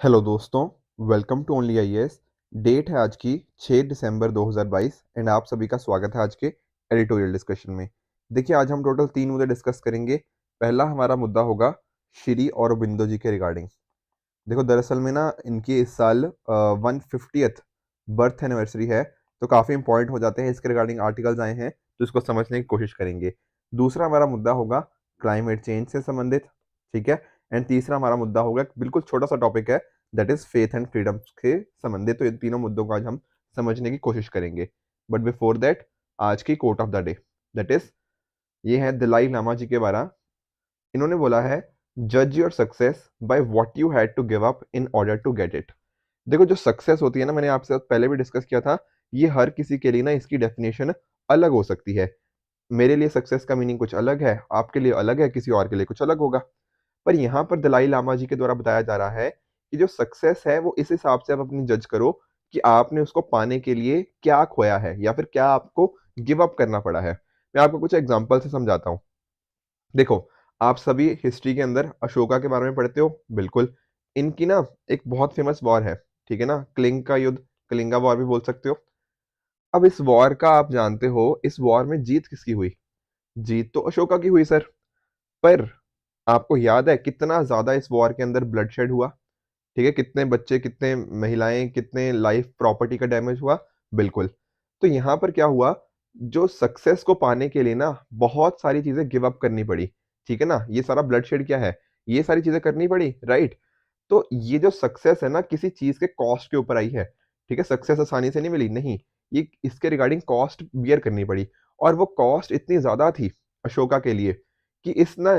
Hello दोस्तों, welcome to only IAS. Date है आज की 6 दिसंबर 2022 एंड आप सभी का स्वागत है आज के एडिटोरियल डिस्कशन में। देखिए, आज हम टोटल 3 मुद्दे डिस्कस करेंगे। पहला हमारा मुद्दा होगा श्री औरोबिंदो जी के रिगार्डिंग। देखो, दरअसल में ना इनकी इस साल 150th बर्थ एनिवर्सरी है, तो काफ़ी इंपॉर्टेंट हो जाते हैं। इसके रिगार्डिंग आर्टिकल्स आए हैं, तो इसको समझने की कोशिश करेंगे। दूसरा हमारा मुद्दा होगा क्लाइमेट चेंज से संबंधित, ठीक है। एंड तीसरा हमारा मुद्दा होगा, बिल्कुल छोटा सा टॉपिक है, that is faith and freedom से संबंधित। तो इन तीनों मुद्दों को आज हम समझने की कोशिश करेंगे। बट बिफोर दैट, आज की quote of the day, that is ये है दलाई लामा जी के बारे। इन्होंने बोला है, जज your success by what you had to give up in order to get it. देखो, जो सक्सेस होती है ना, मैंने आपसे पहले भी डिस्कस किया था, ये हर किसी के लिए ना इसकी डेफिनेशन अलग हो सकती है। मेरे लिए सक्सेस का मीनिंग कुछ अलग है, आपके लिए अलग है, किसी और के लिए कुछ अलग होगा। पर यहाँ पर दलाई लामा जी के द्वारा बताया जा रहा है कि जो सक्सेस है वो इस हिसाब से आप अपनी जज करो कि आपने उसको पाने के लिए क्या खोया है या फिर क्या आपको गिव अप करना पड़ा है। मैं आपको कुछ एग्जांपल से समझाता हूँ। देखो, आप सभी हिस्ट्री के अंदर अशोका के बारे में पढ़ते हो, बिल्कुल। इनकी ना एक बहुत फेमस वॉर है, ठीक है ना, क्लिंग का युद्ध, कलिंगा वॉर भी बोल सकते हो। अब इस वॉर का आप जानते हो, इस वॉर में जीत किसकी हुई? जीत तो अशोका की हुई सर। पर आपको याद है कितना ज्यादा इस वॉर के अंदर ब्लडशेड हुआ? ठीक है, कितने बच्चे, कितने महिलाएं, कितने लाइफ प्रॉपर्टी का डैमेज हुआ? बिल्कुल। तो यहाँ पर क्या हुआ, जो सक्सेस को पाने के लिए ना बहुत सारी चीजें गिव अप करनी पड़ी, ठीक है ना। ये सारा ब्लडशेड क्या है, ये सारी चीजें करनी पड़ी, राइट। तो ये जो सक्सेस है ना, किसी चीज के कॉस्ट के ऊपर आई है, ठीक है। सक्सेस आसानी से नहीं मिली, नहीं। ये इसके रिगार्डिंग कॉस्ट बियर करनी पड़ी, और वो कॉस्ट इतनी ज्यादा थी अशोका के लिए कि इस ना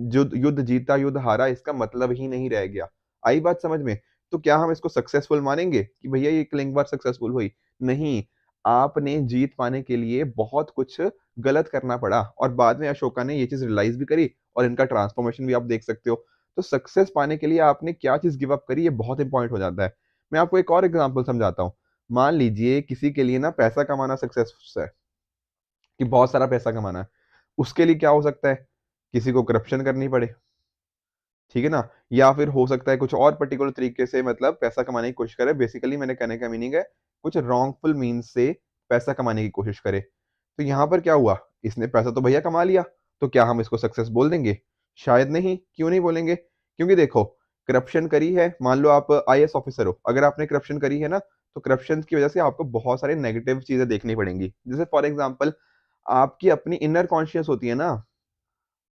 युद्ध युद्ध जीता युद्ध हारा इसका मतलब ही नहीं रह गया। आई बात समझ में? तो क्या हम इसको सक्सेसफुल मानेंगे कि भैया ये क्लिंग बार सक्सेसफुल हुई? नहीं। आपने जीत पाने के लिए बहुत कुछ गलत करना पड़ा, और बाद में अशोका ने ये चीज रियलाइज भी करी, और इनका ट्रांसफॉर्मेशन भी आप देख सकते हो। तो सक्सेस पाने के लिए आपने क्या चीज गिव अप करी, ये बहुत इंपॉर्टेंट हो जाता है। मैं आपको एक और एग्जांपल समझाता हूँ। मान लीजिए किसी के लिए ना पैसा कमाना सक्सेस है, कि बहुत सारा पैसा कमाना है। उसके लिए क्या हो सकता है? किसी को करप्शन करनी पड़े, ठीक है ना। या फिर हो सकता है कुछ और पर्टिकुलर तरीके से मतलब पैसा कमाने की कोशिश करे। बेसिकली मैंने कहने का मीनिंग है, कुछ रॉन्गफुल मीन्स से पैसा कमाने की कोशिश करे। तो यहाँ पर क्या हुआ, इसने पैसा तो भैया कमा लिया, तो क्या हम इसको सक्सेस बोल देंगे? शायद नहीं। क्यों नहीं बोलेंगे? क्योंकि देखो, करप्शन करी है, मान लो आप आईएएस ऑफिसर हो, अगर आपने करप्शन करी है ना, तो करप्शन की वजह से आपको बहुत सारे नेगेटिव चीजें देखनी पड़ेंगी। जैसे फॉर एग्जाम्पल, आपकी अपनी इनर कॉन्शियस होती है ना,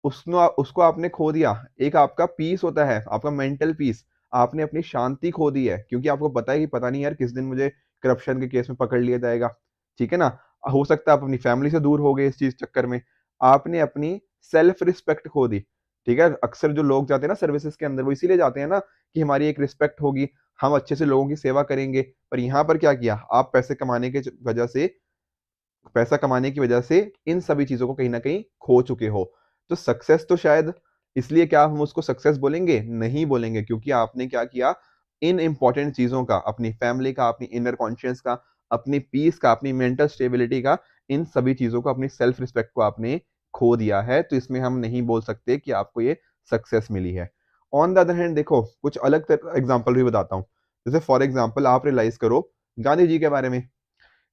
उसनो उसको आपने खो दिया। एक आपका पीस होता है, आपका मेंटल पीस, आपने अपनी शांति खो दी है, क्योंकि आपको पता है कि पता नहीं यार किस दिन मुझे करप्शन के केस में पकड़ लिया जाएगा, ठीक है ना। हो सकता है आप अपनी फैमिली से दूर हो गए इस चीज चक्कर में। आपने अपनी सेल्फ रिस्पेक्ट खो दी, ठीक है। अक्सर जो लोग जाते हैं ना सर्विसेज के अंदर, वो इसीलिए जाते हैं ना कि हमारी एक रिस्पेक्ट होगी, हम अच्छे से लोगों की सेवा करेंगे। पर यहाँ पर क्या किया, आप पैसे कमाने के वजह से, पैसा कमाने की वजह से इन सभी चीजों को कहीं ना कहीं खो चुके हो। तो सक्सेस तो शायद, इसलिए क्या हम उसको सक्सेस बोलेंगे? नहीं बोलेंगे, क्योंकि आपने क्या किया, इन इंपॉर्टेंट चीजों का, अपनी फैमिली का, अपनी इनर कॉन्शियस का, अपनी पीस का, अपनी मेंटल स्टेबिलिटी का, इन सभी चीजों को, अपनी सेल्फ रिस्पेक्ट को आपने खो दिया है। तो इसमें हम नहीं बोल सकते कि आपको ये सक्सेस मिली है। ऑन द अदर हैंड देखो, कुछ अलग एग्जाम्पल भी बताता हूँ। जैसे फॉर एग्जाम्पल आप रियलाइज करो गांधी जी के बारे में।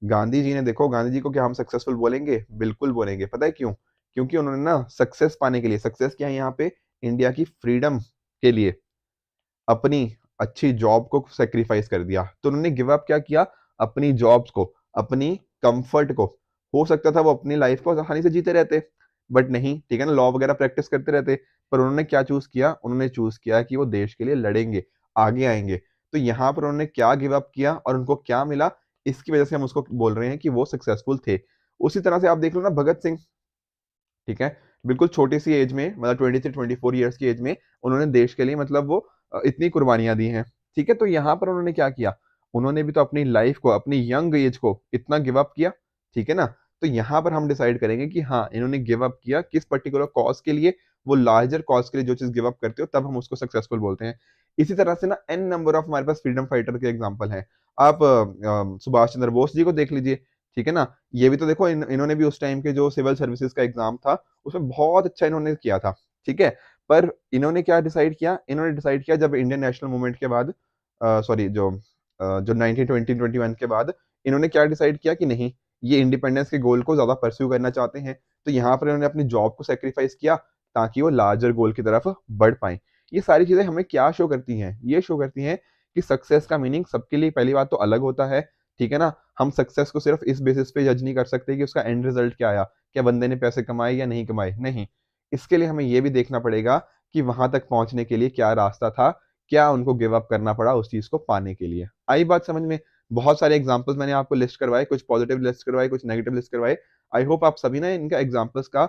गांधी जी ने, देखो गांधी जी को क्या हम सक्सेसफुल बोलेंगे? बिल्कुल बोलेंगे। पता है क्यों? क्योंकि उन्होंने ना सक्सेस पाने के लिए, सक्सेस क्या है यहाँ पे, इंडिया की फ्रीडम के लिए अपनी अच्छी जॉब को सेक्रीफाइस कर दिया। तो उन्होंने गिव अप क्या किया? अपनी जॉब्स को, अपनी कंफर्ट को। हो सकता था वो अपनी लाइफ को आसानी से जीते रहते, बट नहीं, ठीक है ना, लॉ वगैरह प्रैक्टिस करते रहते। पर उन्होंने क्या चूज किया? उन्होंने चूज किया कि वो देश के लिए लड़ेंगे, आगे आएंगे। तो यहाँ पर उन्होंने क्या गिव अप किया और उनको क्या मिला, इसकी वजह से हम उसको बोल रहे हैं कि वो सक्सेसफुल थे। उसी तरह से आप देख लो ना भगत सिंह, ठीक है। बिल्कुल छोटी सी एज में, मतलब 23-24 ईयर्स की एज में उन्होंने देश के लिए, मतलब वो इतनी कुर्बानियां दी हैं, ठीक है। तो यहाँ पर उन्होंने क्या किया? उन्होंने भी तो अपनी लाइफ को, अपनी यंग एज को इतना गिव अप किया, ठीक है ना। तो यहाँ पर हम डिसाइड करेंगे कि हाँ, इन्होंने गिव अप किया किस पर्टिकुलर कॉज के लिए। वो लार्जर कॉज के लिए जो चीज गिव अप करते हो, तब हम उसको सक्सेसफुल बोलते हैं। इसी तरह से ना एन नंबर ऑफ हमारे पास फ्रीडम फाइटर के एग्जाम्पल हैं। आप सुभाष चंद्र बोस जी को देख लीजिए, ठीक है ना। ये भी तो देखो, इन्होंने भी उस टाइम के जो सिविल सर्विसेज का एग्जाम था, उसमें बहुत अच्छा इन्होंने किया था, ठीक है। पर इन्होंने क्या डिसाइड किया? इन्होंने डिसाइड किया जब इंडियन नेशनल मूवमेंट के बाद सॉरी जो 1921 के बाद इन्होंने क्या डिसाइड किया कि नहीं, ये इंडिपेंडेंस के गोल को ज़्यादा परस्यू करना चाहते हैं, तो यहाँ पर इन्होंने अपनी जॉब को सेक्रीफाइस किया ताकि वो लार्जर गोल की तरफ बढ़ पाएँ। ये सारी चीज़ें हमें क्या शो करती हैं? ये शो करती हैं कि सक्सेस का मीनिंग सबके लिए पहली बात तो अलग होता है, ठीक है ना? हम सक्सेस को सिर्फ़ इस बेसिस पे जज नहीं कर सकते कि उसका एंड रिज़ल्ट क्या आया, क्या बंदे ने पैसे कमाए या नहीं कमाए, नहीं। इसके लिए हमें ये भी देखना पड़ेगा कि वहाँ तक पहुँचने के लिए क्या रास्ता था, क्या उनको गिव अप करना पड़ा उस चीज़ को पाने के लिए। आई बात समझ में? बहुत सारे एग्ज़ाम्पल्स मैंने आपको लिस्ट करवाए, कुछ पॉज़िटिव लिस्ट करवाए, कुछ नेगेटिव लिस्ट करवाए। आई होप आप सभी ना इनका एग्ज़ाम्पल्स का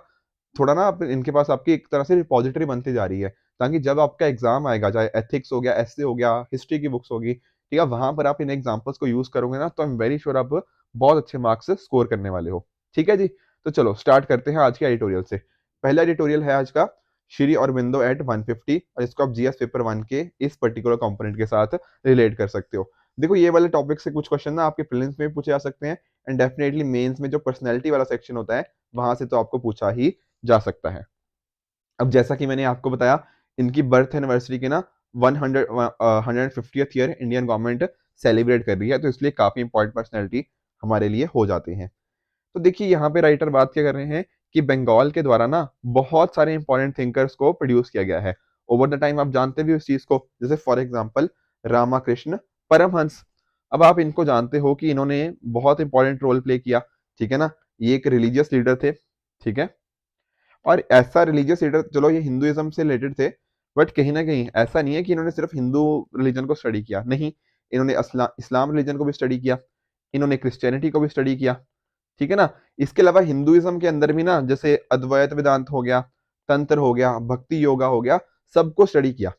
थोड़ा ना आप इनके पास आपकी एक तरह से रिपॉजिटरी बनती जा रही है, ताकि जब आपका एग्ज़ाम आएगा, चाहे एथिक्स हो गया, एस्से हो गया, हिस्ट्री की बुक्स होगी, ठीक है? वहाँ पर आप इन एग्ज़ाम्पल्स को यूज़ करोगे ना, तो आई एम वेरी श्योर आप बहुत अच्छे मार्क्स स्कोर करने वाले हो। ठीक है जी? तो चलो स्टार्ट करते हैं आज के एडिटोरियल से। पहला एडिटोरियल है आज का श्री अरबिंदो एट 150 और इसको आप जीएस पेपर 1 के इस पर्टिकुलर कंपोनेंट के साथ रिलेट कर सकते हो। देखो ये वाले टॉपिक से कुछ क्वेश्चन ना आपके प्रीलिम्स में भी पूछे जा सकते हैं एंड डेफिनिटली मेंस में जो पर्सनैलिटी वाला सेक्शन होता है, वहाँ से तो आपको पूछा ही जा सकता है। अब जैसा कि मैंने आपको बताया, इनकी बर्थ एनिवर्सरी के ना 150th year Indian government celebrate कर रही है, तो इसलिए काफ़ी इंपॉर्टेंट पर्सनैलिटी हमारे लिए हो जाते हैं। तो देखिए यहाँ पे राइटर बात क्या कर रहे हैं कि बंगाल के द्वारा ना बहुत सारे इंपॉर्टेंट थिंकर्स को प्रोड्यूस किया गया है। ओवर द टाइम आप जानते भी उस चीज़ को, जैसे फॉर एग्जांपल रामाकृष्ण परमहंस। अब आप इनको जानते हो कि इन्होंने बहुत इंपॉर्टेंट रोल प्ले किया, ठीक है ना? ये एक रिलीजियस लीडर थे, ठीक है? और ऐसा रिलीजियस लीडर, चलो ये हिंदुइज्म से रिलेटेड थे, बट कहीं न कहीं ऐसा नहीं है कि इन्होंने सिर्फ हिंदू रिलीजन को स्टडी किया, नहीं, इन्होंने इस्लाम रिलीजन को भी स्टडी किया, इन्होंने क्रिश्चियनिटी को भी स्टडी किया, ठीक है ना? इसके अलावा हिंदुइज्म के अंदर भी ना जैसे अद्वैत वेदांत हो गया, तंत्र हो गया, भक्ति योगा हो गया, सबको स्टडी किया।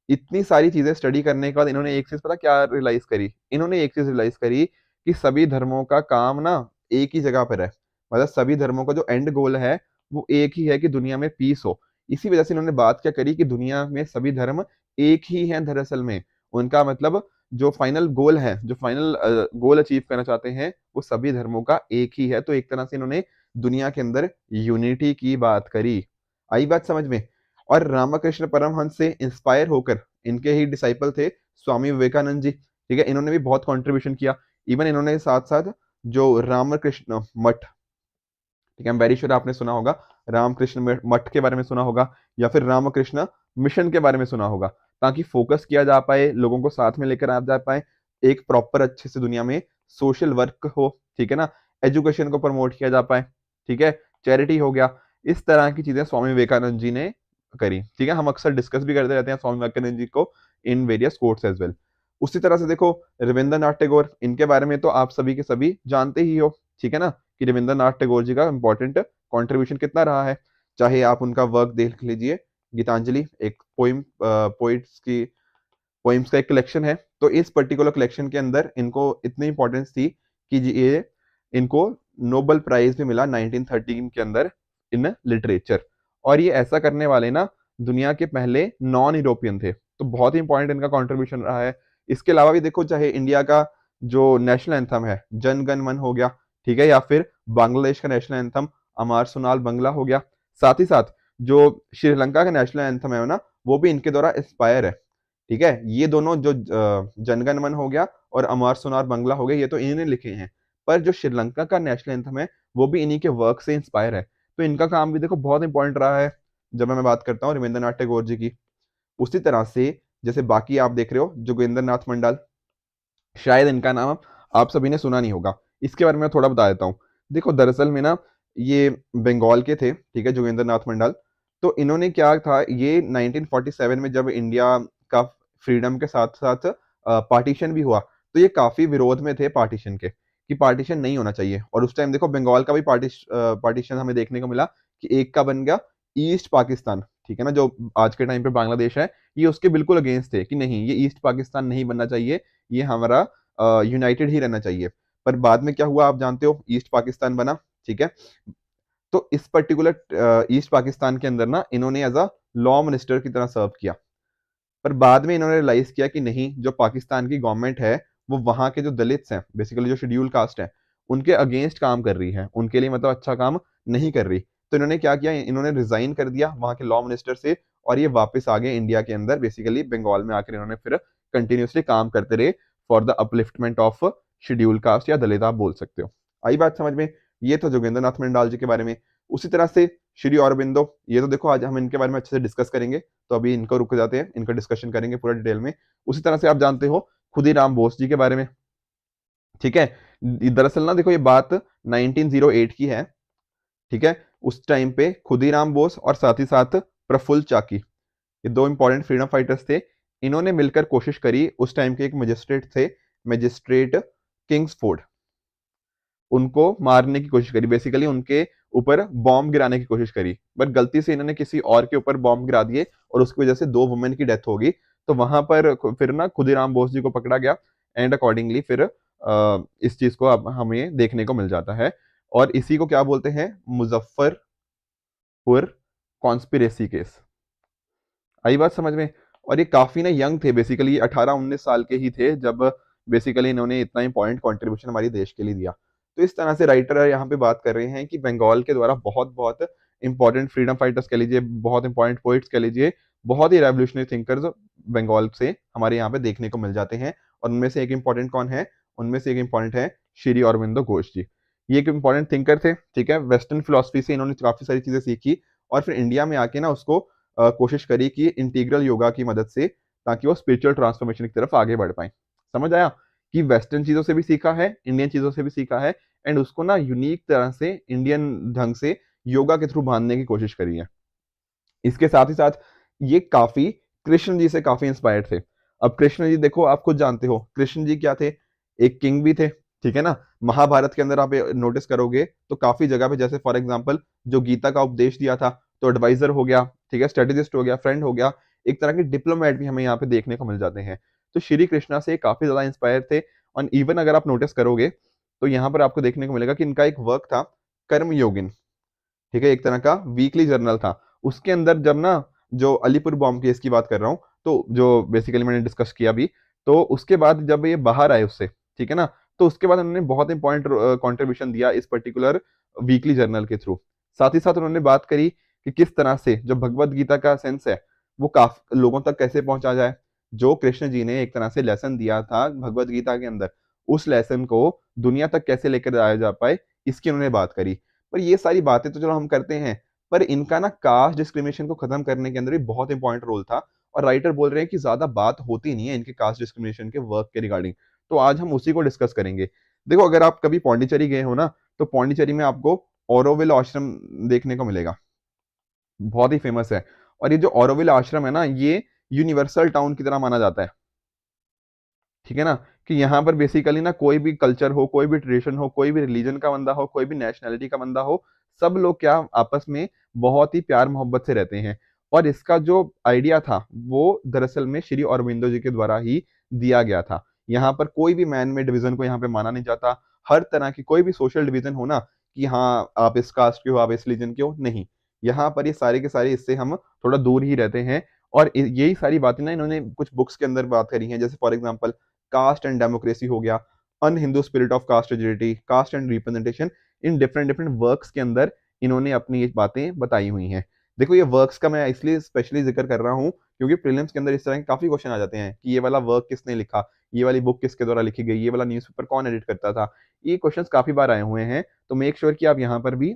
इतनी सारी चीज़ें स्टडी करने के बाद इन्होंने एक चीज़ पता क्या रियलाइज़ करी? इन्होंने एक चीज़ रियलाइज़ करी कि सभी धर्मों का काम ना एक ही जगह पर है। मतलब सभी धर्मों का जो एंड गोल है, वो एक ही है कि दुनिया में पीस हो। इसी वजह से इन्होंने बात क्या करी कि दुनिया में सभी धर्म एक ही हैं दरअसल में। उनका मतलब जो फाइनल गोल है, जो फाइनल गोल अचीव करना चाहते हैं, वो सभी धर्मों का एक ही है। तो एक तरह से इन्होंने दुनिया के अंदर यूनिटी की बात करी। आई बात समझ में? और रामकृष्ण परमहंस से इंस्पायर होकर इनके ही डिसाइपल थे स्वामी विवेकानंद जी, ठीक है? इन्होंने भी बहुत कंट्रीब्यूशन किया। इवन इन्होंने साथ-साथ जो रामकृष्ण मठ, ठीक है, आई एम वेरी श्योर आपने सुना होगा, रामकृष्ण मठ के बारे में सुना होगा या फिर रामकृष्ण मिशन के बारे में सुना होगा, ताकि फोकस किया जा पाए, लोगों को साथ में लेकर आ जा पाए, एक प्रॉपर अच्छे से दुनिया में सोशल वर्क हो, ठीक है ना? एजुकेशन को प्रमोट किया जा पाए, ठीक है? चैरिटी हो गया, इस तरह की चीज़ें स्वामी विवेकानंद जी ने करी, ठीक है? हम अक्सर डिस्कस भी करते रहते हैं स्वामी विवेकानंद जी को in various quotes as well. उसी तरह से देखो रवींद्रनाथ टैगोर, इनके बारे में तो आप सभी के सभी जानते ही हो, ठीक है ना? कि रवींद्रनाथ टैगोर जी का इम्पोर्टेंट कंट्रीब्यूशन कितना रहा है। चाहे आप उनका वर्क देख लीजिए, गीतांजलि एक पोइट्स की पोएम्स का एक कलेक्शन है। तो इस पर्टिकुलर कलेक्शन के अंदर इनको इतनी इम्पोर्टेंस थी कि ये इनको नोबेल प्राइज़ भी मिला 1913 के अंदर इन लिटरेचर। और ये ऐसा करने वाले ना दुनिया के पहले नॉन यूरोपियन थे। तो बहुत ही इम्पोर्टेंट इनका कंट्रीब्यूशन रहा है। इसके अलावा भी देखो, चाहे इंडिया का जो नेशनल एंथम है, जन गण मन हो गया, ठीक है? या फिर बांग्लादेश का नेशनल एंथम अमार सोनाल बंगला हो गया। साथ ही साथ जो श्रीलंका का नेशनल एंथम है ना, वो भी इनके द्वारा इंस्पायर है, ठीक है? ये दोनों जो जन गण मन हो गया और अमार सोनार बंगला हो गया, ये तो इन्होंने लिखे हैं। पर जो श्रीलंका का नेशनल एंथम है, वो भी इन्हीं के वर्क से इंस्पायर है। तो इनका काम भी देखो बहुत इंपॉर्टेंट रहा है, जब मैं बात करता हूँ रवींद्रनाथ टैगोर जी की। उसी तरह से जैसे बाकी आप देख रहे हो जोगेंद्रनाथ मंडल, शायद इनका नाम आप सभी ने सुना नहीं होगा। इसके बारे में थोड़ा बता देता हूँ। देखो दरअसल में ना ये बंगाल के थे, ठीक है, जोगेंद्रनाथ मंडल। तो इन्होंने क्या था, ये 1947 में जब इंडिया का फ्रीडम के साथ-साथ पार्टीशन भी हुआ, तो ये काफ़ी विरोध में थे पार्टीशन के, कि पार्टीशन नहीं होना चाहिए। और उस टाइम देखो बंगाल का भी पार्टीशन हमें देखने को मिला कि एक का बन गया ईस्ट पाकिस्तान, ठीक है ना? जो आज के टाइम पे बांग्लादेश है, ये उसके बिल्कुल अगेंस्ट थे कि नहीं, ये ईस्ट पाकिस्तान नहीं बनना चाहिए, ये हमारा यूनाइटेड ही रहना चाहिए। पर बाद में क्या हुआ आप जानते हो, ईस्ट पाकिस्तान बना, ठीक है? तो इस पर्टिकुलर ईस्ट पाकिस्तान के अंदर ना इन्होंने एज़ अ लॉ मिनिस्टर की तरह सर्व किया। पर बाद में इन्होंने रियलाइज़ किया कि नहीं, जो पाकिस्तान की गवर्नमेंट है, वो वहाँ के जो दलित्स हैं, बेसिकली जो शेड्यूल कास्ट है, उनके अगेंस्ट काम कर रही है। उनके लिए मतलब अच्छा काम नहीं कर रही। तो इन्होंने क्या किया, इन्होंने रिज़ाइन कर दिया वहाँ के लॉ मिनिस्टर से और ये वापस आ गए इंडिया के अंदर, बेसिकली बंगाल में आकर इन्होंने फिर कंटिन्यूसली काम करते रहे for the upliftment of schedule caste या दलित आप बोल सकते हो। आई बात समझ में? ये तो जोगेंद्र नाथ मंडाल जी के बारे में। उसी तरह से श्री अरबिंदो, ये तो देखो आज हम इनके बारे में अच्छे से डिस्कस करेंगे, तो अभी इनको रुक जाते हैं, इनका डिस्कशन करेंगे पूरा डिटेल में। उसी तरह से आप जानते हो खुदीराम बोस जी के बारे में, ठीक है। दरअसल ना देखो ये बात 1908 की है, ठीक है। उस टाइम पे खुदीराम बोस और साथ ही साथ प्रफुल्ल चाकी, ये दो इंपॉर्टेंट फ्रीडम फाइटर्स थे। इन्होंने मिलकर कोशिश करी, उस टाइम के एक मजिस्ट्रेट थे, मजिस्ट्रेट किंग्सफोर्ड, उनको मारने की कोशिश करी, बेसिकली उनके ऊपर बॉम्ब गिराने की कोशिश करी, बट गलती से इन्होंने किसी और के ऊपर बॉम्ब गिरा दिए और उसकी वजह से 2 वुमेन की डेथ हो गई। तो वहां पर फिर ना खुदीराम बोस जी को पकड़ा गया एंड अकॉर्डिंगली फिर इस चीज को अब हमें देखने को मिल जाता है। और इसी को क्या बोलते हैं? Muzaffarpur conspiracy case. आई बात समझ में? और ये काफी ना यंग थे, बेसिकली 18-19 साल के ही थे जब बेसिकली इन्होंने इतना इंपॉर्टेंट कंट्रीब्यूशन हमारे देश के लिए दिया। तो इस तरह से राइटर यहाँ पे बात कर रहे हैं कि बंगाल के द्वारा बहुत बहुत इंपॉर्टेंट फ्रीडम फाइटर्स कह लीजिए, बहुत इंपॉर्टेंट पोइट्स कह लीजिए, बहुत ही रेवोल्यूशनरी थिंकर्स बंगाल से हमारे यहाँ पे देखने को मिल जाते हैं। और उनमें से एक इंपॉर्टेंट कौन है? उनमें से एक इंपॉर्टेंट है श्री अरबिंदो घोष जी। ये एक इंपॉर्टेंट थिंकर थे, ठीक है। वेस्टर्न फिलोसफी से इन्होंने काफी सारी चीजें सीखी और फिर इंडिया में आके ना उसको कोशिश करी कि इंटीग्रल योगा की मदद से, ताकि वो स्पिरिचुअल ट्रांसफॉर्मेशन की तरफ आगे बढ़ पाए। समझ आया कि वेस्टर्न चीजों से भी सीखा है, इंडियन चीजों से भी सीखा है, एंड उसको ना यूनिक तरह से इंडियन ढंग से योगा के थ्रू बांधने की कोशिश करी है। इसके साथ ही साथ ये काफी कृष्ण जी से काफी इंस्पायर्ड थे। अब कृष्ण जी देखो, आप खुद जानते हो कृष्ण जी क्या थे? एक किंग भी थे, ठीक है ना। महाभारत के अंदर आप नोटिस करोगे तो काफी जगह पे, जैसे फॉर एग्जाम्पल जो गीता का उपदेश दिया था, तो एडवाइजर हो गया, ठीक है, स्ट्रेटेजिस्ट हो गया, फ्रेंड हो गया, एक तरह के डिप्लोमेट भी हमें यहाँ पे देखने को मिल जाते हैं। तो श्री कृष्णा से काफी ज्यादा इंस्पायर थे। और इवन अगर आप नोटिस करोगे तो यहाँ पर आपको देखने को मिलेगा कि इनका एक वर्क था कर्म योगिन, ठीक है, एक तरह का वीकली जर्नल था। उसके अंदर जब ना, जो अलीपुर बॉम्ब केस की बात कर रहा हूँ, तो जो बेसिकली मैंने डिस्कस किया भी, तो उसके बाद जब ये बाहर आए उससे, ठीक है ना, तो उसके बाद उन्होंने बहुत इंपॉर्टेंट कंट्रीब्यूशन दिया इस पर्टिकुलर वीकली जर्नल के थ्रू। साथ ही साथ उन्होंने बात करी कि किस तरह से जो भगवत गीता का सेंस है वो काफी लोगों तक कैसे पहुंचा जाए। जो कृष्ण जी ने एक तरह से लेसन दिया था भगवत गीता के अंदर, उस लेसन को दुनिया तक कैसे लेकर आया जा पाए, इसकी उन्होंने बात करी। पर ये सारी बातें तो चलो हम करते हैं, पर इनका ना कास्ट डिस्क्रिमिनेशन को खत्म करने के अंदर भी बहुत इंपॉर्टेंट रोल था। और राइटर बोल रहे हैं कि ज्यादा बात होती नहीं है इनके कास्ट डिस्क्रिमिनेशन के वर्क के रिगार्डिंग। तो आज हम उसी को डिस्कस करेंगे। देखो अगर आप कभी पौंडीचेरी गए हो ना, तो पौंडीचेरी में आपको ओरोविल आश्रम देखने को मिलेगा, बहुत ही फेमस है। और ये जो ओरोविल आश्रम है ना, ये यूनिवर्सल टाउन की तरह माना जाता है, ठीक है ना। कि यहाँ पर बेसिकली ना कोई भी कल्चर हो, कोई भी ट्रेडिशन हो, कोई भी रिलीजन का बंदा हो, कोई भी नेशनैलिटी का बंदा हो, सब लोग क्या आपस में बहुत ही प्यार मोहब्बत से रहते हैं। और इसका जो आइडिया था वो दरअसल में श्री अरबिंदो जी के द्वारा ही दिया गया था। यहाँ पर कोई भी मैन मेड डिवीजन को यहाँ पे माना नहीं जाता। हर तरह की कोई भी सोशल डिवीजन हो ना, कि हाँ आप इस कास्ट के हो, आप इस रिलीजन के हो, नहीं। यहाँ पर ये सारे के सारे इससे हम थोड़ा दूर ही रहते हैं। और यही सारी बातें ना इन्होंने कुछ बुक्स के अंदर बात करी हैं, जैसे for example caste and democracy हो गया, an Hindu spirit of caste rigidity, caste and representation. In different different works के अंदर इन्होंने अपनी ये बातें बताई हुई हैं। देखो ये वर्क्स का मैं इसलिए स्पेशली जिक्र कर रहा हूँ क्योंकि प्रीलिम्स के अंदर इस तरह के काफी क्वेश्चन आ जाते हैं कि ये वाला वर्क किसने लिखा, ये वाली बुक किसके द्वारा लिखी गई, ये वाला न्यूज़पेपर कौन एडिट करता था। ये क्वेश्चंस काफी बार आए हुए हैं, तो मेक श्योर कि आप यहाँ पर भी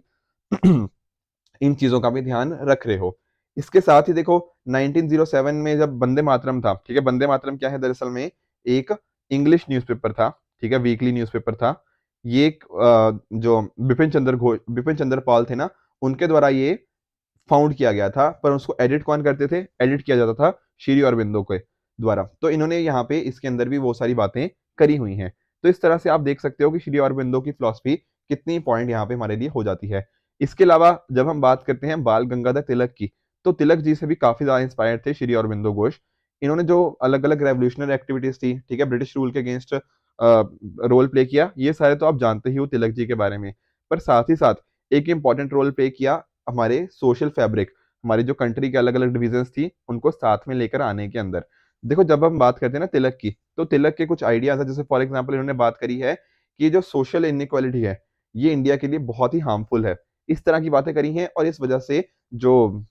इन चीजों का भी ध्यान रख रहे हो। इसके साथ ही देखो 1907 में जब वंदे मातरम था, ठीक है, वंदे मातरम क्या है दरअसल में? एक इंग्लिश न्यूज़पेपर था, ठीक है, वीकली न्यूज़पेपर था। ये एक जो बिपिन चंद्र पाल थे ना, उनके द्वारा ये फाउंड किया गया था। पर उसको एडिट कौन करते थे? एडिट किया जाता था श्री अरबिंदो के द्वारा। तो इन्होंने यहाँ पे इसके अंदर भी वो सारी बातें करी हुई हैं। तो इस तरह से आप देख सकते हो कि श्री अरबिंदो की फिलॉसफी कितनी इंपॉर्टेंट यहाँ पे हमारे लिए हो जाती है। इसके अलावा जब हम बात करते हैं बाल गंगाधर तिलक की, तो तिलक जी से भी काफी ज्यादा इंस्पायर्ड थे श्री अरबिंदो घोष। इन्होंने जो अलग अलग रेवोल्यूशनरी एक्टिविटीज थी, ठीक है, ब्रिटिश रूल के अगेंस्ट रोल प्ले किया, ये सारे तो आप जानते ही हो तिलक जी के बारे में। पर साथ ही साथ एक इंपॉर्टेंट रोल प्ले किया हमारे सोशल फैब्रिक, हमारी जो कंट्री के अलग अलग डिविजन्स थी उनको साथ में लेकर आने के अंदर। देखो जब हम बात करते हैं ना तिलक की, तो तिलक के कुछ आइडियाज है, जैसे फॉर एग्जांपल इन्होंने बात करी है कि ये जो सोशल इनइक्वालिटी है ये इंडिया के लिए बहुत ही हार्मफुल है। इस तरह की बातें करी हैं और इस वजह से जो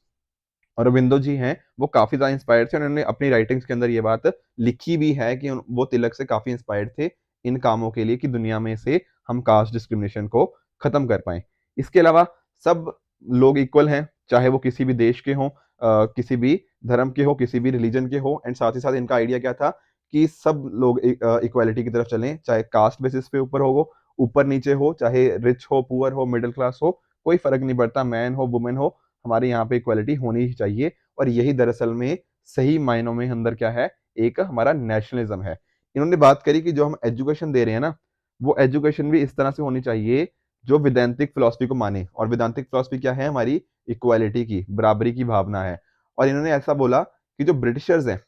अरबिंदो जी हैं वो काफी ज्यादा इंस्पायर्ड थे। उन्होंने अपनी राइटिंग्स के अंदर ये बात लिखी भी है कि वो तिलक से काफी इंस्पायर्ड थे इन कामों के लिए कि दुनिया में से हम कास्ट डिस्क्रिमिनेशन को खत्म कर पाए। इसके अलावा सब लोग इक्वल हैं, चाहे वो किसी भी देश के हों, किसी भी धर्म के हो, किसी भी रिलीजन के हो। एंड साथ ही साथ इनका आइडिया क्या था कि सब लोग इक्वालिटी की तरफ चलें, चाहे कास्ट बेसिस पे ऊपर हो, ऊपर नीचे हो, चाहे रिच हो, पुअर हो, मिडिल क्लास हो, कोई फर्क नहीं पड़ता, मैन हो वुमेन हो, हमारे यहाँ पे इक्वालिटी होनी ही चाहिए। और यही दरअसल में सही मायनों में अंदर क्या है, एक हमारा नेशनलिज्म है। इन्होंने बात करी कि जो हम एजुकेशन दे रहे हैं ना, वो एजुकेशन भी इस तरह से होनी चाहिए जो वेदांतिक फिलॉसफी को माने। और वेदांतिक फिलॉसफी क्या है, हमारी इक्वालिटी की, बराबरी की भावना है। और इन्होंने ऐसा बोला कि जो ब्रिटिशर्स हैं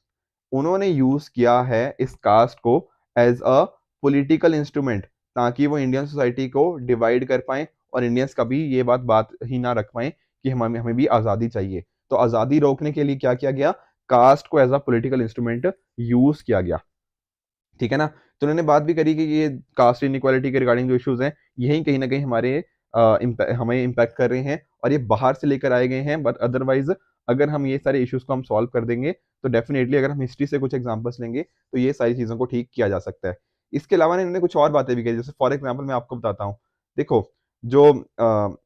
उन्होंने यूज किया है इस कास्ट को एज अ पॉलिटिकल इंस्ट्रूमेंट, ताकि वो इंडियन सोसाइटी को डिवाइड कर पाए और इंडियंस कभी ये बात ही ना रख पाए कि हमें हमें भी आज़ादी चाहिए। तो आज़ादी रोकने के लिए क्या किया गया, कास्ट को as a political instrument use किया गया। ठीक है ना। तो उन्होंने बात भी करी कि ये कास्ट इनइक्वालिटी के रिगार्डिंग जो इश्यूज हैं, यही कहीं ना कहीं हमारे हमें इम्पैक्ट कर रहे हैं और ये बाहर से लेकर आए गए हैं। बट अदरवाइज अगर हम ये सारे इश्यूज को हम सॉल्व कर देंगे तो डेफिनेटली अगर हम हिस्ट्री से कुछ एग्जांपल्स लेंगे तो ये सारी चीज़ों को ठीक किया जा सकता है। इसके अलावा इन्होंने कुछ और बातें भी कही, जैसे फॉर एग्जाम्पल मैं आपको बताता हूँ। देखो, जो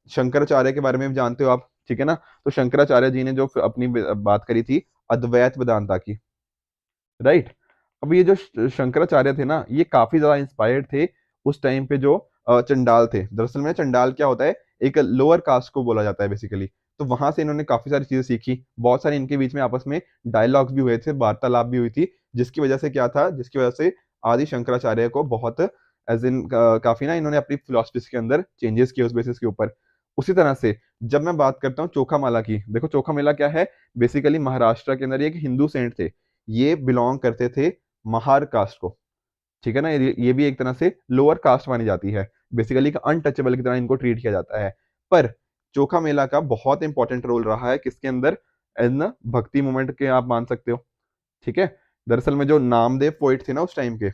शंकराचार्य के बारे में भी जानते हो आप, ठीक है ना। तो शंकराचार्य जी ने जो अपनी बात करी थी अद्वैत वेदांता की, राइट। अब ये जो शंकराचार्य थे ना, ये काफी ज्यादा इंस्पायर्ड थे उस टाइम पे जो चंडाल थे। दरअसल में चंडाल क्या होता है, एक लोअर कास्ट को बोला जाता है बेसिकली। तो वहां से इन्होंने काफी सारी चीजें सीखी, बहुत सारे इनके बीच में आपस में डायलॉग्स भी हुए थे, वार्तालाप भी हुई थी, जिसकी वजह से क्या था, जिसकी वजह से आदि शंकराचार्य को बहुत एज इन काफी ना इन्होंने अपनी फिलोसफी के अंदर चेंजेस किए उस बेसिस के ऊपर। उसी तरह से जब मैं बात करता हूँ चोखामाला की, देखो चोखामेला क्या है, बेसिकली महाराष्ट्र के अंदर ये एक हिंदू सेंट थे। ये बिलोंग करते थे महार कास्ट को, ठीक है ना। ये भी एक तरह से लोअर कास्ट मानी जाती है, बेसिकली अनटचेबल की तरह इनको ट्रीट किया जाता है। पर चोखा मेला का बहुत इंपॉर्टेंट रोल रहा है किसके अंदर, एन भक्ति मूवमेंट के आप मान सकते हो, ठीक है। दरअसल में जो नामदेव पोइट थे ना उस टाइम के,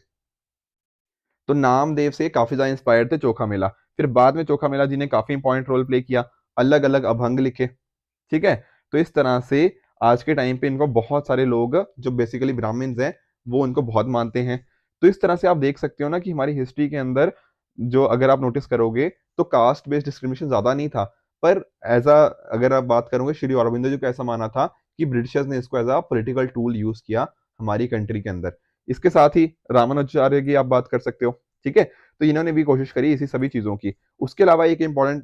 तो नामदेव से काफी ज्यादा इंस्पायर्ड थे चोखा मेला। फिर बाद में चोखा मेला जी ने काफी इंपॉर्टेंट रोल प्ले किया, अलग अलग अभंग लिखे, ठीक है। तो इस तरह से आज के टाइम पे इनको बहुत सारे लोग जो बेसिकली ब्राह्मण्स हैं वो इनको बहुत मानते हैं। तो इस तरह से आप देख सकते हो ना कि हमारी हिस्ट्री के अंदर जो अगर आप नोटिस करोगे तो कास्ट बेस्ड डिस्क्रिमिनेशन ज्यादा नहीं था। पर एज अ अगर आप बात करोगे श्री अरविंदो जी को ऐसा माना था कि ब्रिटिशर्स ने इसको as a political tool use किया हमारी कंट्री के अंदर। इसके साथ ही रामानुजाचार्य की आप बात कर सकते हो, ठीक है। तो इन्होंने भी कोशिश करी इसी सभी चीजों की। उसके अलावा एक इंपॉर्टेंट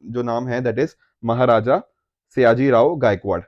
जो नाम है दैट इज महाराजा सयाजी राव गायकवाड़।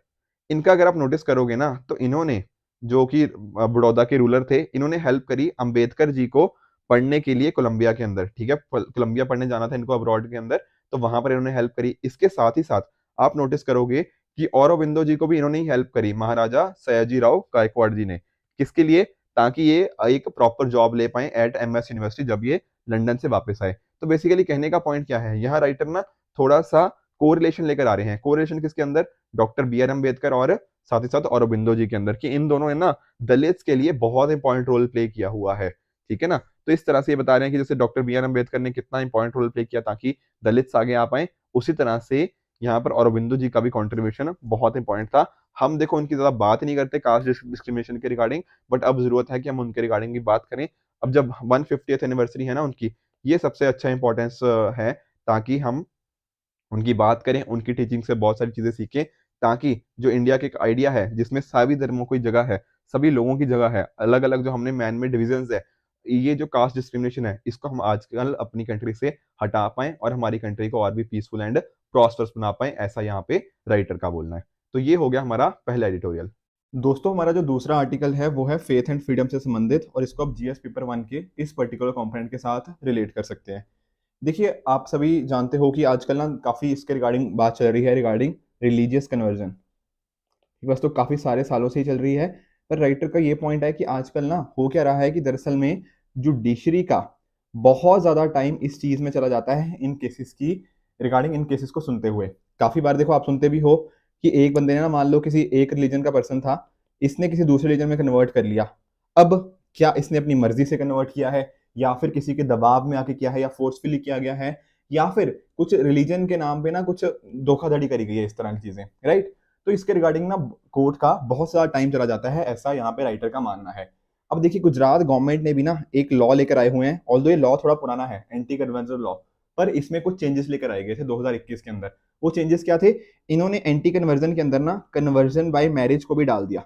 इनका अगर आप नोटिस करोगे ना तो इन्होंने, जो कि बड़ौदा के रूलर थे, इन्होंने हेल्प करी अंबेडकर जी को पढ़ने के लिए कोलंबिया के अंदर, ठीक है। कोलंबिया पढ़ने जाना था इनको अब्रॉड के अंदर, तो वहां पर इन्होंने हेल्प करी। इसके साथ ही साथ आप नोटिस करोगे कि औरबिंदो जी को भी इन्होंने ही हेल्प करी, महाराजा सयाजी राव गायकवाड़ जी ने। किसके लिए, ताकि ये एक प्रॉपर जॉब ले पाए एट एमएस यूनिवर्सिटी जब ये लंदन से वापस आए। तो बेसिकली कहने का पॉइंट क्या है, यहाँ राइटर ना थोड़ा सा कोरिलेशन लेकर आ रहे हैं। कोरिलेशन किसके अंदर, डॉक्टर बी आर अम्बेडकर और साथ ही साथ औरबिंदो जी के अंदर, कि इन दोनों ने ना दलित्स के लिए बहुत इंपॉर्टेंट रोल प्ले किया हुआ है, ठीक है ना। तो इस तरह से ये बता रहे हैं कि जैसे डॉक्टर बी आर अम्बेडकर ने कितना इंपॉर्टेंट रोल प्ले किया ताकि दलित्स आगे आ पाए, उसी तरह से यहाँ पर औरबिंदो जी का भी कॉन्ट्रीब्यूशन बहुत इंपॉर्टेंट था। हम देखो उनकी ज्यादा बात नहीं करते कास्ट डिस्क्रिमिनेशन के रिगार्डिंग, बट अब जरूरत है कि हम उनके रिगार्डिंग भी बात करें। अब जब 150th एनिवर्सरी है ना उनकी, ये सबसे अच्छा इंपॉर्टेंस है, ताकि हम उनकी बात करें, उनकी टीचिंग से बहुत सारी चीजें सीखें, ताकि जो इंडिया के एक आइडिया है जिसमें सभी धर्मों की जगह है, सभी लोगों की जगह है, अलग अलग जो हमने मैन में डिविजन है, ये जो कास्ट डिस्क्रिमिनेशन है इसको हम आजकल अपनी कंट्री से हटा पाएं और हमारी कंट्री को और भी पीसफुल एंड प्रॉस्पर्स बना पाएं, ऐसा यहाँ पे राइटर का बोलना है। तो ये हो गया हमारा पहला एडिटोरियल। दोस्तों, हमारा जो दूसरा आर्टिकल है वो है फेथ एंड फ्रीडम से संबंधित, और इसको आप जीएस पेपर 1 के इस पर्टिकुलर कंपोनेंट के साथ रिलेट कर सकते हैं। देखिए, आप सभी जानते हो कि आजकल ना काफ़ी इसके रिगार्डिंग बात चल रही है, रिगार्डिंग रिलीजियस कन्वर्जन। बस तो काफ़ी सारे सालों से ही चल रही है। पर राइटर का ये पॉइंट है कि आजकल ना हो क्या रहा है कि दरअसल में जुडिशरी का बहुत ज़्यादा टाइम इस चीज़ में चला जाता है, इन केसेस की रिगार्डिंग, इन केसेस को सुनते हुए। काफ़ी बार देखो, आप सुनते भी हो कि एक बंदे ने ना, मान लो किसी एक रिलीजन का पर्सन था, इसने किसी दूसरे रिलीजन में कन्वर्ट कर लिया। अब क्या इसने अपनी मर्जी से कन्वर्ट किया है, या फिर किसी के दबाव में आके किया है, या फोर्सफुली किया गया है, या फिर कुछ रिलीजन के नाम पे ना कुछ धोखाधड़ी करी गई है, इस तरह की चीजें, राइट। तो इसके रिगार्डिंग ना कोर्ट का बहुत सारा टाइम चला जाता है, ऐसा यहाँ पे राइटर का मानना है। अब देखिए गुजरात गवर्नमेंट ने भी ना एक लॉ लेकर आए हुए हैं, ऑल्दो ये लॉ थोड़ा पुराना है, एंटी कन्वर्जन लॉ, पर इसमें कुछ चेंजेस लेकर आए गए थे 2021 के अंदर। वो चेंजेस क्या थे? इन्होंने एंटी कन्वर्जन के अंदर ना कन्वर्जन बाय मैरिज को भी डाल दिया,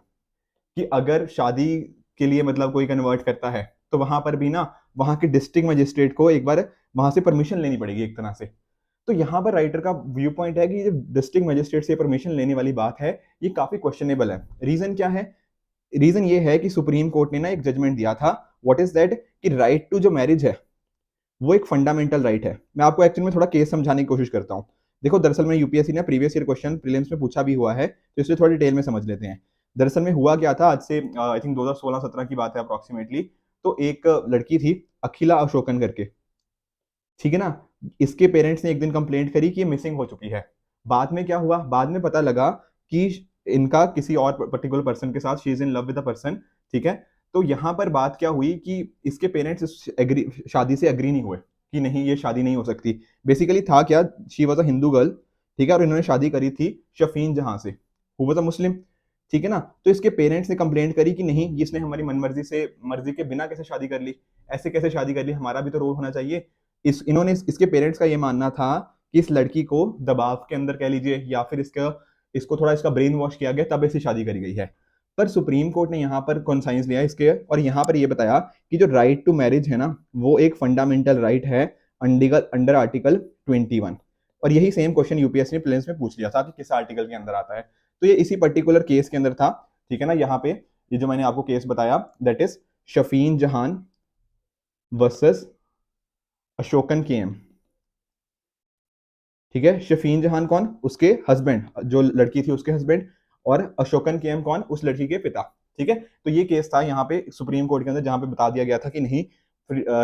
कि अगर शादी के लिए मतलब कोई कन्वर्ट करता है तो वहां पर भी ना वहां के डिस्ट्रिक्ट मजिस्ट्रेट को एक बार वहां से परमिशन लेनी पड़ेगी एक तरह से। तो यहाँ पर राइटर का व्यू पॉइंट है कि ये डिस्ट्रिक्ट मजिस्ट्रेट से परमिशन लेने वाली बात है, ये काफी क्वेश्चनेबल है। रीजन क्या है? रीजन ये है कि सुप्रीम कोर्ट ने ना एक जजमेंट दिया था, व्हाट इज दैट, कि राइट टू जो मैरिज है वो एक फंडामेंटल राइट है। मैं आपको एक्चुअली में थोड़ा केस समझाने की कोशिश करता हूँ। देखो दरअसल में यूपीएससी ने प्रीवियस ईयर क्वेश्चन प्रीलिम्स में पूछा भी हुआ है, तो इसे थोड़ा डिटेल में समझ लेते हैं। दरअसल में हुआ क्या था, आज से आई थिंक 2016-17 की बात है अप्रोक्सीमेटली। तो एक लड़की थी अखिला अशोकन करके, ठीक है ना। इसके पेरेंट्स ने एक दिन कंप्लेंट करी कि ये मिसिंग हो चुकी है। बाद में क्या हुआ, बाद में पता लगा कि इनका किसी और पर्टिकुलर पर्सन के साथ she is in love with a person, ठीक है। तो यहाँ पर बात क्या हुई कि इसके पेरेंट्स शादी से एग्री नहीं हुए कि नहीं ये शादी नहीं हो सकती। बेसिकली था क्या, she was a Hindu girl, ठीक है, और इन्होंने शादी करी थी शफीन जहां से, हु वॉज अ मुस्लिम, ठीक है ना। तो इसके पेरेंट्स ने कंप्लेंट करी कि नहीं इसने हमारी मनमर्जी से, मर्जी के बिना कैसे शादी कर ली, ऐसे कैसे शादी कर ली, हमारा भी तो रोल होना चाहिए। इसके पेरेंट्स का ये मानना था कि इस लड़की को दबाव के अंदर कह लीजिए, या फिर इसको थोड़ा इसका ब्रेन वॉश किया गया, तब ऐसी शादी करी गई है। पर सुप्रीम कोर्ट ने यहाँ पर कॉन्साइंस लिया इसके, और यहाँ पर ये बताया कि जो राइट टू मैरिज है ना वो एक फंडामेंटल राइट है अंडर आर्टिकल 21। और यही सेम क्वेश्चन यूपीएससी ने प्रीलिम्स में पूछ लिया था कि किस आर्टिकल के अंदर आता है। तो ये इसी पर्टिकुलर केस के अंदर था, ठीक है ना। यहाँ पे ये जो मैंने आपको केस बताया दैट इज शफीन जहान वर्सेस अशोकन केएम, ठीक है। शफीन जहान कौन? उसके हस्बैंड, जो लड़की थी उसके हस्बैंड, और अशोकन केएम कौन? उस लड़की के पिता, ठीक है। तो ये केस था यहाँ पे सुप्रीम कोर्ट के अंदर, जहां पे बता दिया गया था कि नहीं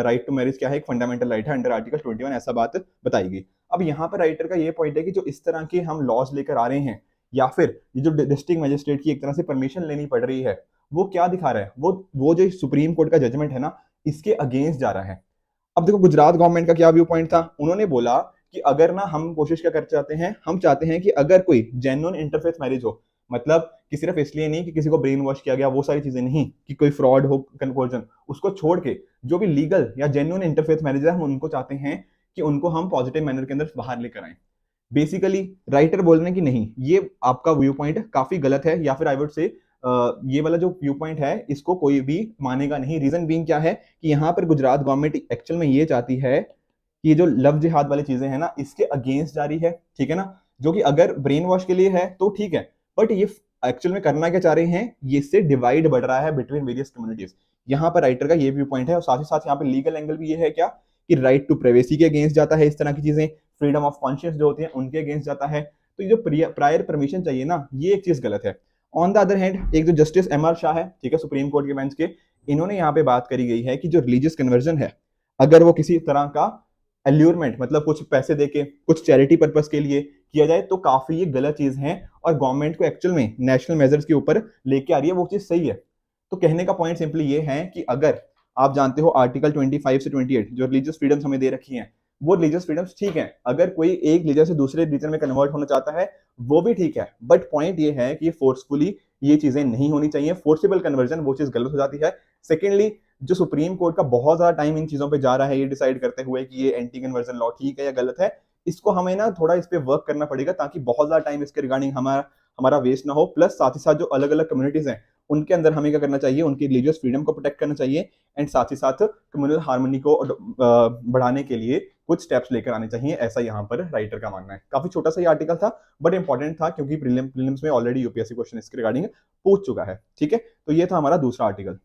राइट टू मैरिज क्या है, एक फंडामेंटल राइट है अंडर आर्टिकल 21, ऐसा बात बताई गई। अब यहाँ पर राइटर का ये पॉइंट है कि जो इस तरह के हम लॉज लेकर आ रहे हैं, या फिर ये जो डिस्ट्रिक्ट मजिस्ट्रेट की एक तरह से परमिशन लेनी पड़ रही है, वो क्या दिखा रहा है, वो जो सुप्रीम कोर्ट का जजमेंट है ना इसके अगेंस्ट जा रहा है। अब देखो गुजरात गवर्नमेंट का क्या व्यू पॉइंट था, उन्होंने बोला कि अगर ना हम कोशिश क्या कर चाहते हैं, हम चाहते हैं कि अगर कोई जेन्युइन इंटरफेथ मैरिज हो, मतलब कि सिर्फ इसलिए नहीं कि किसी को ब्रेन वॉश किया गया, वो सारी चीजें नहीं, कि कोई फ्रॉड हो, कन्वर्जन, उसको छोड़ के जो भी लीगल या जेन्युइन इंटरफेथ मैरिज है हम उनको चाहते हैं कि उनको हम पॉजिटिव मैनर के अंदर बाहर लेकर आए। बेसिकली राइटर बोल रहे हैं कि नहीं ये आपका व्यू पॉइंट काफी गलत है, या फिर आई वुड से ये वाला जो व्यू पॉइंट है इसको कोई भी मानेगा नहीं। रीजन बीइंग क्या है कि यहाँ पर गुजरात गवर्नमेंट एक्चुअल में ये चाहती है कि ये जो लव जिहाद वाली चीजें हैं ना इसके अगेंस्ट जा रही है, ठीक है ना। जो कि अगर ब्रेन वॉश के लिए है तो ठीक है, बट ये एक्चुअल में करना क्या चाह रहे हैं, ये इससे डिवाइड बढ़ रहा है बिटवीन वेरियस कम्युनिटीज। यहाँ पर राइटर का ये व्यू पॉइंट है, और साथ ही साथ यहाँ पे लीगल एंगल भी ये है क्या कि राइट टू प्राइवेसी के अगेंस्ट जाता है इस तरह की चीजें, फ्रीडम ऑफ कॉन्शियस जो होती है उनके अगेंस्ट जाता है। तो ये जो प्रायर परमिशन चाहिए ना ये एक चीज गलत है। ऑन द अदर हैंड एक जो जस्टिस एम आर शाह है, ठीक है, सुप्रीम कोर्ट के बेंच के, इन्होंने यहाँ पे बात करी गई है कि जो रिलीजियस कन्वर्जन है अगर वो किसी तरह का एल्यूरमेंट, मतलब कुछ पैसे देके कुछ चैरिटी पर्पस के लिए किया जाए तो काफी ये गलत चीज है, और गवर्नमेंट को एक्चुअल में नेशनल मेजर्स के ऊपर लेके आ रही है, वो चीज सही है। तो कहने का पॉइंट सिंपली ये है कि अगर आप जानते हो आर्टिकल 25 से 28 जो रिलीजियस फ्रीडम्स हमें दे रखी हैं, वो रिलीजियस फ्रीडम्स ठीक है, अगर कोई एक रिलीजन से दूसरे रिलीजन में कन्वर्ट होना चाहता है वो भी ठीक है, बट पॉइंट ये है कि फोर्सफुली ये चीजें नहीं होनी चाहिए। फोर्सेबल कन्वर्जन वो चीज गलत हो जाती है। सेकेंडली जो सुप्रीम कोर्ट का बहुत ज्यादा टाइम इन चीजों पे जा रहा है ये डिसाइड करते हुए कि ये एंटी कन्वर्जन लॉ ठीक है या गलत है, इसको हमें ना थोड़ा इस पे वर्क करना पड़ेगा ताकि बहुत ज्यादा टाइम इसके रिगार्डिंग हमारा वेस्ट ना हो। प्लस साथ ही साथ जो अलग अलग कम्युनिटीज हैं उनके अंदर हमें क्या करना चाहिए, उनकी रिलीजियस फ्रीडम को प्रोटेक्ट करना चाहिए, एंड साथ ही साथ कम्युनल हार्मनी को बढ़ाने के लिए कुछ स्टेप्स लेकर आने चाहिए, ऐसा यहाँ पर राइटर का मानना है। काफी छोटा सा ये आर्टिकल था बट इंपॉर्टेंट था क्योंकि प्रीलिम्स में ऑलरेडी यूपीएससी क्वेश्चन इसके रिगार्डिंग पूछ चुका है, ठीक है। तो ये था हमारा दूसरा आर्टिकल।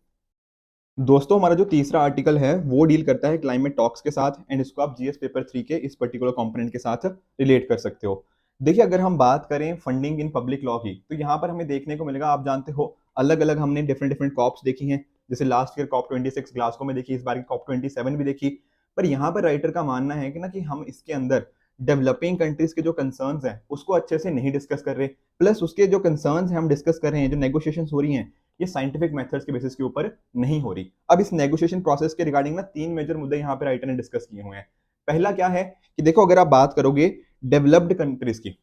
दोस्तों हमारा जो तीसरा आर्टिकल है वो डील करता है क्लाइमेट टॉक्स के साथ, एंड इसको आप जीएस पेपर 3 के इस पर्टिकुलर कंपोनेंट के साथ रिलेट कर सकते हो। देखिए अगर हम बात करें फंडिंग इन पब्लिक लॉ की, तो यहाँ पर हमें देखने को मिलेगा, आप जानते हो अलग अलग हमने डिफरेंट डिफरेंट कॉप्स देखी हैं, जैसे लास्ट ईयर कॉप 26 ग्लासगो में देखी, इस बार की कॉप 27 भी देखी। पर यहाँ पर राइटर का मानना है कि ना कि हम इसके अंदर डेवलपिंग कंट्रीज के जो कंसर्न्स हैं उसको अच्छे से नहीं डिस्कस कर रहे, प्लस उसके जो कंसर्न्स हैं हम डिस्कस कर रहे हैं, जो नेगोशिएशंस हो रही हैं ये साइंटिफिक मेथड्स के बेसिस के ऊपर नहीं हो रही। अब इस नेगोशिएशन प्रोसेस के रिगार्डिंग ना 3 मेजर मुद्दे यहाँ पे राइटर ने डिस्कस किए हुए हैं। पहला क्या है कि देखो अगर आप बात करोगे डेवलप्ड कंट्रीज की,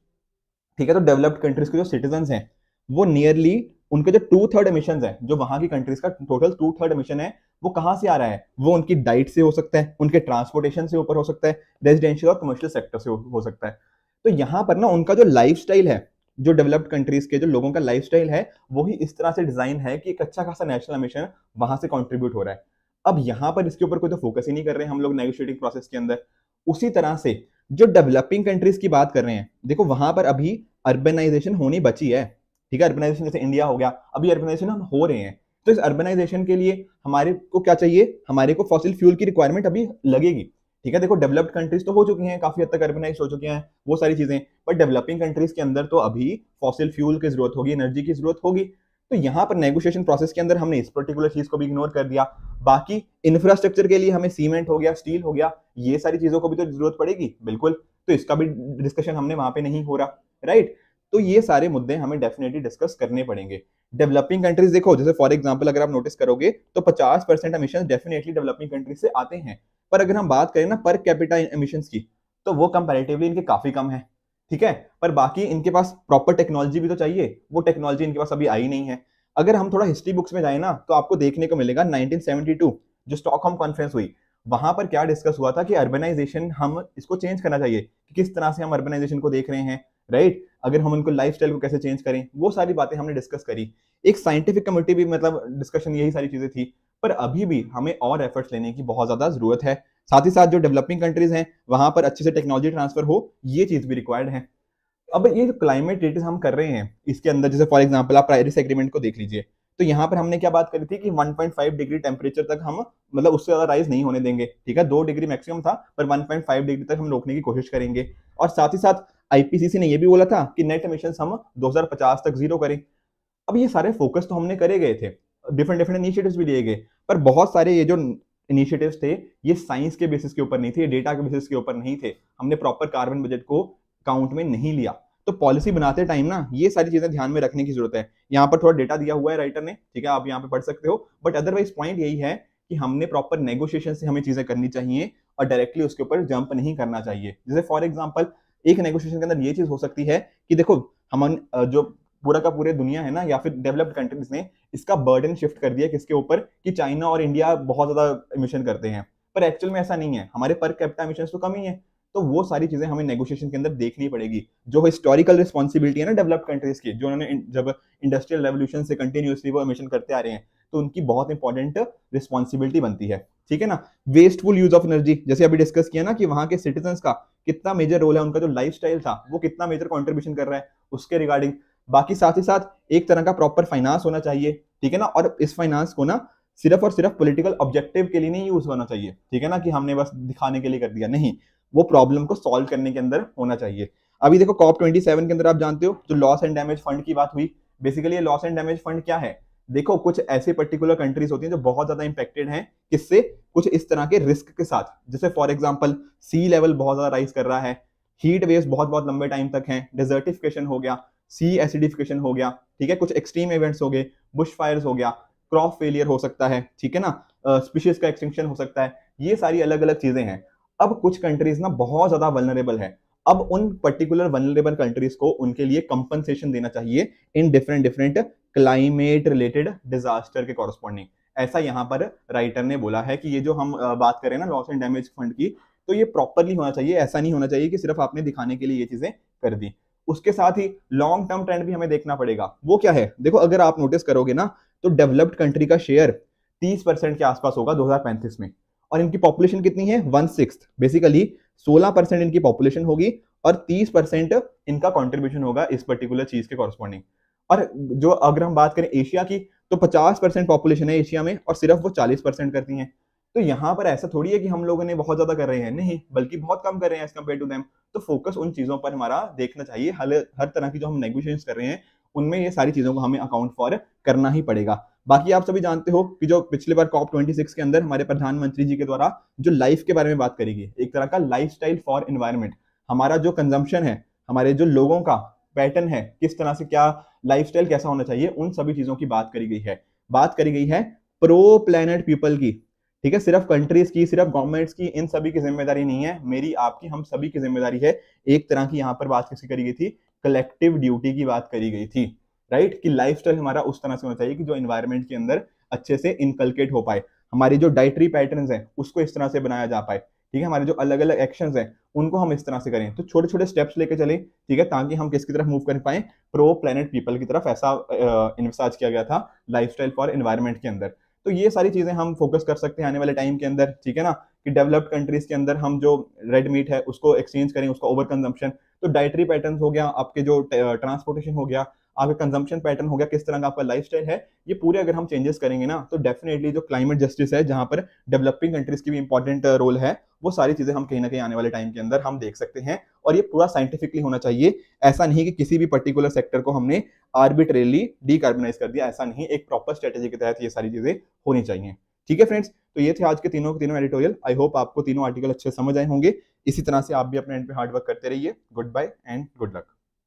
ठीक है। तो डेवलप्ड कंट्रीज के जो सिटीजन हैं वो नियरली उनके जो 2/3 एमिशन है, जो वहां की कंट्रीज का टोटल 2/3 एमिशन है, वो कहां से आ रहा है? वो उनकी डाइट से हो सकता है, उनके ट्रांसपोर्टेशन से ऊपर हो सकता है, रेजिडेंशियल और कमर्शियल सेक्टर से हो सकता है। तो यहाँ पर ना उनका जो लाइफस्टाइल है, जो डेवलप्ड कंट्रीज के जो लोगों का लाइफस्टाइल है, वो ही इस तरह से डिजाइन है कि एक अच्छा खासा नेशनल एमिशन वहां से कंट्रीब्यूट हो रहा है। अब यहाँ पर इसके ऊपर कोई तो फोकस ही नहीं कर रहे हैं हम लोग नेगोशिएटिंग प्रोसेस के अंदर। उसी तरह से जो डेवलपिंग कंट्रीज की बात कर रहे हैं, देखो वहां पर अभी अर्बनाइजेशन होनी बची है। ठीक है, अर्बनाइजेशन जैसे इंडिया हो गया, अभी अर्बनाइजेशन हम हो रहे हैं। तो इस अर्बनाइजेशन के लिए हमारे को क्या चाहिए? हमारे को फॉसिल फ्यूल की रिक्वायरमेंट अभी लगेगी। ठीक है, देखो डेवलप्ड कंट्रीज तो हो चुकी हैं, काफी हद तक अर्बनाइज हो चुकी हैं, वो सारी चीजें, बट डेवलपिंग कंट्रीज के अंदर तो अभी फॉसिल फ्यूल की जरूरत होगी, एनर्जी की जरूरत होगी। तो यहाँ पर नेगोशिएशन प्रोसेस के अंदर हमने इस पर्टिकुलर चीज को भी इग्नोर कर दिया। बाकी इंफ्रास्ट्रक्चर के लिए हमें सीमेंट हो गया, स्टील हो गया, ये सारी चीजों को भी तो जरूरत पड़ेगी, बिल्कुल। तो इसका भी डिस्कशन हमने वहां पे नहीं हो रहा, राइट। तो ये सारे मुद्दे हमें डेफिनेटली डिस्कस करने पड़ेंगे। डेवलपिंग कंट्रीज देखो, जैसे फॉर एग्जांपल अगर आप नोटिस करोगे तो 50% एमिशन डेफिनेटली डेवलपिंग कंट्रीज से आते हैं। पर अगर हम बात करें ना पर कैपिटा एमिशंस की, तो वो कंपैरेटिवली इनके काफी कम है। ठीक है, पर बाकी इनके पास प्रॉपर टेक्नोलॉजी भी तो चाहिए, वो टेक्नोलॉजी इनके पास अभी आई नहीं है। अगर हम थोड़ा हिस्ट्री बुक्स में जाए ना, तो आपको देखने को मिलेगा 1972 जो स्टॉकहोम कॉन्फ्रेंस हुई, वहां पर क्या डिस्कस हुआ था कि अर्बनाइजेशन हम इसको चेंज करना चाहिए, कि किस तरह से हम अर्बनाइजेशन को देख रहे हैं, राइट। अगर हम उनको लाइफस्टाइल को कैसे चेंज करें, वो सारी बातें हमने डिस्कस करी। एक साइंटिफिक कमिटी भी, मतलब डिस्कशन यही सारी चीजें थी। पर अभी भी हमें और एफर्ट्स लेने की बहुत ज्यादा जरूरत है। साथ ही साथ जो डेवलपिंग कंट्रीज हैं वहां पर अच्छे से टेक्नोलॉजी ट्रांसफर हो, ये चीज भी रिक्वायर्ड है। अब ये जो क्लाइमेट डेट्स हम कर रहे हैं इसके अंदर, जैसे फॉर एग्जांपल आप पेरिस एग्रीमेंट को देख लीजिए, तो यहाँ पर हमने क्या बात करी थी कि 1.5 डिग्री टेम्परेचर तक हम, मतलब उससे ज्यादा राइज नहीं होने देंगे। ठीक है, 2 डिग्री मैक्सिमम था, पर 1.5 डिग्री तक हम रोकने की कोशिश करेंगे। और साथ ही साथ आईपीसीसी ने यह भी बोला था कि नेट एमिशन हम 2050 तक जीरो करें। अब ये सारे फोकस तो हमने करे गए थे, डिफरेंट डिफरेंट इनिशिएटिव्स भी लिए गए, पर बहुत सारे ये जो इनिशिएटिव्स थे, ये साइंस के बेसिस के ऊपर नहीं थे, डेटा के बेसिस के ऊपर नहीं थे। हमने प्रॉपर कार्बन बजट को काउंट में नहीं लिया। तो पॉलिसी बनाते टाइम ना ये सारी चीजें ध्यान में रखने की जरूरत है। यहाँ पर थोड़ा डेटा दिया हुआ है राइटर ने, ठीक है, आप यहाँ पे पढ़ सकते हो, बट अदरवाइज पॉइंट यही है कि हमने प्रॉपर नेगोशिएशन से हमें चीजें करनी चाहिए और डायरेक्टली उसके ऊपर जंप नहीं करना चाहिए। जैसे फॉर एग्जाम्पल एक नेगोशिएशन के अंदर ये चीज हो सकती है कि देखो हम जो पूरा का पूरे दुनिया है ना, या फिर डेवलप्ड कंट्रीज ने इसका बर्डन शिफ्ट कर दिया किसके ऊपर, कि चाइना और इंडिया बहुत ज्यादा इमिशन करते हैं। पर एक्चुअल में ऐसा नहीं है, हमारे पर कैपिटा इमिशन तो कम ही है। तो वो सारी चीजें हमें नेगोशिएशन के अंदर देखनी पड़ेगी। जो हिस्टोरिकल रिस्पॉन्सिबिलिटी है ना डेवलप्ड कंट्रीज की, जो उन्होंने जब इंडस्ट्रियल रेवोल्यूशन से कंटिन्यूसली वो इमिशन करते आ रहे हैं, तो उनकी बहुत इंपॉर्टेंट रिस्पॉन्सिबिलिटी बनती है। ठीक है ना। वेस्टफुल यूज ऑफ एनर्जी, जैसे अभी डिस्कस किया ना कि वहां के सिटीजन का कितना मेजर रोल है, उनका जो लाइफस्टाइल था वो कितना मेजर कॉन्ट्रीब्यूशन कर रहा है उसके रिगार्डिंग। बाकी साथ ही साथ एक तरह का प्रॉपर फाइनेंस होना चाहिए। ठीक है ना, और इस फाइनेंस को ना सिर्फ और सिर्फ पॉलिटिकल ऑब्जेक्टिव के लिए नहीं यूज होना चाहिए। ठीक है ना, कि हमने बस दिखाने के लिए कर दिया, नहीं, वो प्रॉब्लम को सॉल्व करने के अंदर होना चाहिए। अभी देखो COP27 के अंदर आप जानते हो जो लॉस एंड डैमेज फंड की बात हुई, बेसिकली ये लॉस एंड डैमेज फंड क्या है? देखो कुछ ऐसे पर्टिकुलर कंट्रीज होती हैं जो बहुत ज्यादा इंपेक्टेड हैं, किससे? कुछ इस तरह के रिस्क के साथ। जैसे फॉर एग्जांपल सी लेवल बहुत ज्यादा राइज कर रहा है, हीट वेव्स बहुत बहुत लंबे टाइम तक हैं, डेजर्टिफिकेशन हो गया, सी एसिडिफिकेशन हो गया, ठीक है, कुछ एक्सट्रीम इवेंट्स हो गए, बुश फायर्स हो गया, क्रॉप फेलियर हो सकता है, ठीक है ना, स्पीशीज का एक्सटिंक्शन हो सकता है। ये सारी अलग अलग चीजें हैं। अब कुछ कंट्रीज ना बहुत ज्यादा वल्नरेबल है, अब उन पर्टिकुलर वल्नरेबल कंट्रीज को उनके लिए कंपनसेशन देना चाहिए इन different different climate related disaster के कॉरस्पॉन्डिंग। ऐसा यहाँ पर राइटर ने बोला है कि ये जो हम बात करें ना लॉस एंड डैमेज फंड की, तो ये प्रॉपरली होना चाहिए। ऐसा नहीं होना चाहिए कि सिर्फ आपने दिखाने के लिए ये चीजें कर दी। उसके साथ ही लॉन्ग टर्म ट्रेंड भी हमें देखना पड़ेगा। वो क्या है? देखो अगर आप नोटिस करोगे ना, तो डेवलप्ड कंट्री का शेयर 30% के आसपास होगा 2035 में, और इनकी पॉपुलेशन कितनी है? 1/6। बेसिकली 16% इनकी पॉपुलेशन होगी और 30% इनका कॉन्ट्रीब्यूशन होगा इस पर्टिकुलर चीज के कॉरस्पॉन्डिंग। और जो अगर हम बात करें एशिया की, तो 50% पॉपुलेशन है एशिया में और सिर्फ वो 40% करती हैं। तो यहाँ पर ऐसा थोड़ी है कि हम लोगों ने बहुत ज्यादा कर रहे हैं, नहीं, बल्कि बहुत कम कर रहे हैं एज कम्पेयर टू देम। तो फोकस उन चीजों पर हमारा देखना चाहिए। हर तरह की जो हम नेगोशिएशन कर रहे हैं उनमें ये सारी चीजों को हमें अकाउंट फॉर करना ही पड़ेगा। बाकी आप सभी जानते हो कि जो पिछले बार COP26 के अंदर हमारे प्रधानमंत्री जी के द्वारा जो लाइफ के बारे में बात करी गई, एक तरह का लाइफस्टाइल फॉर एनवायरनमेंट, हमारा जो कंजम्पशन है, हमारे जो लोगों का पैटर्न है, किस तरह से क्या लाइफस्टाइल कैसा होना चाहिए, उन सभी चीजों की बात करी गई है। बात करी गई है प्रो प्लैनेट पीपल की, ठीक है, सिर्फ कंट्रीज की, सिर्फ गवर्नमेंट्स की, इन सभी की जिम्मेदारी नहीं है, मेरी आपकी, हम सभी की जिम्मेदारी है। एक तरह की यहाँ पर बात किसकी करी गई थी, कलेक्टिव ड्यूटी की बात करी गई थी, राइट, कि लाइफस्टाइल हमारा उस तरह से होना चाहिए कि जो एनवायरनमेंट के अंदर अच्छे से इनकलकेट हो पाए, हमारी जो डाइटरी पैटर्न्स हैं उसको इस तरह से बनाया जा पाए, ठीक है, हमारे जो अलग अलग एक्शंस हैं उनको हम इस तरह से करें, तो छोटे छोटे स्टेप्स लेके चलें, ठीक है, ताकि हम किसकी तरफ मूव कर पाए, प्रो प्लेनेट पीपल की तरफ, ऐसा इन्विसाज किया गया था लाइफस्टाइल फॉर एनवायरनमेंट के अंदर। तो ये सारी चीजें हम फोकस कर सकते हैं आने वाले टाइम के अंदर, ठीक है ना, कि डेवलप्ड कंट्रीज के अंदर हम जो रेड मीट है उसको एक्सचेंज करें, उसका ओवर कंजम्पशन, तो डाइटरी पैटर्न हो गया, आपके जो ट्रांसपोर्टेशन हो गया, आपका कंजम्पशन पैटर्न हो गया, किस तरह का आपका लाइफस्टाइल है, ये पूरे अगर हम चेंजेस करेंगे ना, तो डेफिनेटली जो क्लाइमेट जस्टिस है, जहां पर डेवलपिंग कंट्रीज की भी इंपॉर्टेंट रोल है, वो सारी चीजें हम कहीं ना कहीं आने वाले टाइम के अंदर हम देख सकते हैं। और ये पूरा साइंटिफिकली होना चाहिए, ऐसा नहीं कि किसी भी पर्टिकुलर सेक्टर को हमने आर्बिट्रेरली डीकार्बोनाइज कर दिया, ऐसा नहीं, एक प्रॉपर स्ट्रेटेजी के तहत ये सारी चीजें होनी चाहिए। ठीक है फ्रेंड्स, तो ये थे आज के तीनों एडिटोरियल। आई होप आपको तीनों आर्टिकल अच्छे समझ आए होंगे। इसी तरह से आप भी अपने एंड पे हार्ड वर्क करते रहिए। Good bye and good luck.